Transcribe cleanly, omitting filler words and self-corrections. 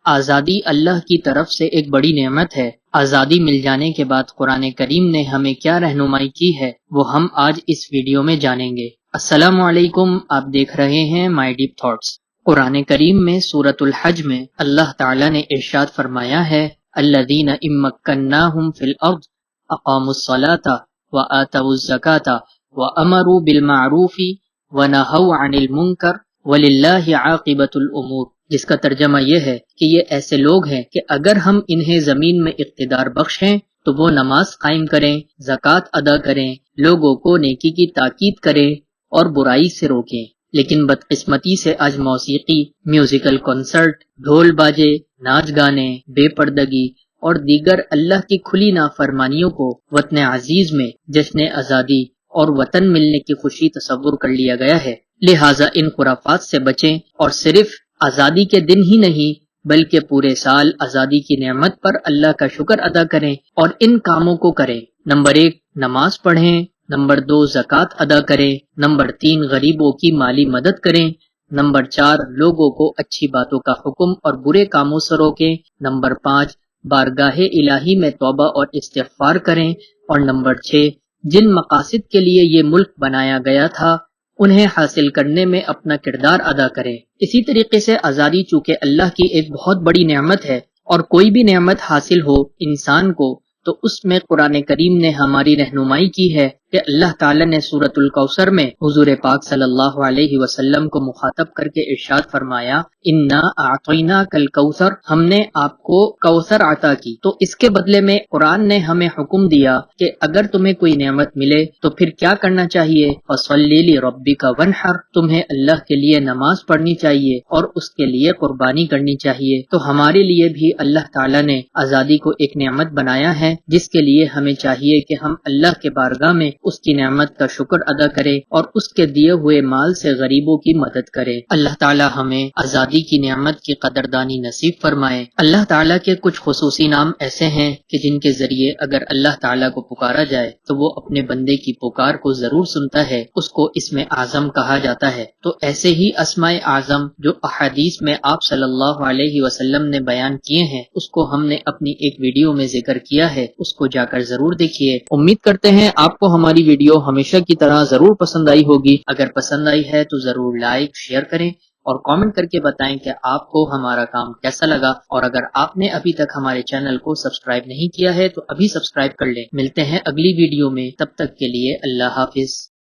آزادی اللہ کی طرف سے ایک بڑی نعمت ہے۔ آزادی مل جانے کے بعد قرآن کریم نے ہمیں کیا رہنمائی کی ہے وہ ہم آج اس ویڈیو میں جانیں گے۔ السلام علیکم، آپ دیکھ رہے ہیں مائی ڈیپ تھاٹس۔ قرآن کریم میں سورۃ الحج میں اللہ تعالیٰ نے ارشاد فرمایا ہے الذین ان مکناہم فی الارض اقاموا الصلاۃ وآتوا الزکاۃ وامروا بالمعروف ونہوا عن المنکر وللہ عاقبۃ الامور، جس کا ترجمہ یہ ہے کہ یہ ایسے لوگ ہیں کہ اگر ہم انہیں زمین میں اقتدار بخشیں تو وہ نماز قائم کریں، زکوٰۃ ادا کریں، لوگوں کو نیکی کی تاکید کریں اور برائی سے روکیں۔ لیکن بدقسمتی سے آج موسیقی، میوزیکل کنسرٹ، ڈھول باجے، ناچ گانے، بے پردگی اور دیگر اللہ کی کھلی نافرمانیوں کو وطن عزیز میں جشن آزادی اور وطن ملنے کی خوشی تصور کر لیا گیا ہے۔ لہٰذا ان خرافات سے بچیں اور صرف آزادی کے دن ہی نہیں بلکہ پورے سال آزادی کی نعمت پر اللہ کا شکر ادا کریں اور ان کاموں کو کریں۔ نمبر 1، نماز پڑھیں۔ نمبر 2، زکوٰۃ ادا کریں۔ نمبر 3، غریبوں کی مالی مدد کریں۔ نمبر 4، لوگوں کو اچھی باتوں کا حکم اور برے کاموں سے روکیں۔ نمبر 5، بارگاہ الہی میں توبہ اور استغفار کریں۔ اور نمبر 6، جن مقاصد کے لیے یہ ملک بنایا گیا تھا انہیں حاصل کرنے میں اپنا کردار ادا کریں۔ اسی طریقے سے آزادی چونکہ اللہ کی ایک بہت بڑی نعمت ہے، اور کوئی بھی نعمت حاصل ہو انسان کو تو اس میں قرآن کریم نے ہماری رہنمائی کی ہے کہ اللہ تعالیٰ نے سورۃ الکوثر میں حضور پاک صلی اللہ علیہ وسلم کو مخاطب کر کے ارشاد فرمایا انا اعطیناک الکوثر، ہم نے آپ کو کوثر عطا کی۔ تو اس کے بدلے میں قرآن نے ہمیں حکم دیا کہ اگر تمہیں کوئی نعمت ملے تو پھر کیا کرنا چاہیے؟ فصلی لربک وانحر، تمہیں اللہ کے لیے نماز پڑھنی چاہیے اور اس کے لیے قربانی کرنی چاہیے۔ تو ہمارے لیے بھی اللہ تعالیٰ نے آزادی کو ایک نعمت بنایا ہے، جس کے لیے ہمیں چاہیے کہ ہم اللہ کے بارگاہ میں اس کی نعمت کا شکر ادا کریں اور اس کے دیے ہوئے مال سے غریبوں کی مدد کریں۔ اللہ تعالیٰ ہمیں آزادی کی نعمت کی قدردانی نصیب فرمائے۔ اللہ تعالیٰ کے کچھ خصوصی نام ایسے ہیں کہ جن کے ذریعے اگر اللہ تعالیٰ کو پکارا جائے تو وہ اپنے بندے کی پکار کو ضرور سنتا ہے، اس کو اسم اعظم کہا جاتا ہے۔ تو ایسے ہی اسماء اعظم جو احادیث میں آپ صلی اللہ علیہ وسلم نے بیان کیے ہیں، اس کو ہم نے اپنی ایک ویڈیو میں ذکر کیا ہے، اس کو جا کر ضرور دیکھیے۔ امید کرتے ہیں آپ کو ہماری ویڈیو ہمیشہ کی طرح ضرور پسند آئی ہوگی۔ اگر پسند آئی ہے تو ضرور لائک، شیئر کریں اور کامنٹ کر کے بتائیں کہ آپ کو ہمارا کام کیسا لگا، اور اگر آپ نے ابھی تک ہمارے چینل کو سبسکرائب نہیں کیا ہے تو ابھی سبسکرائب کر لیں۔ ملتے ہیں اگلی ویڈیو میں، تب تک کے لیے اللہ حافظ۔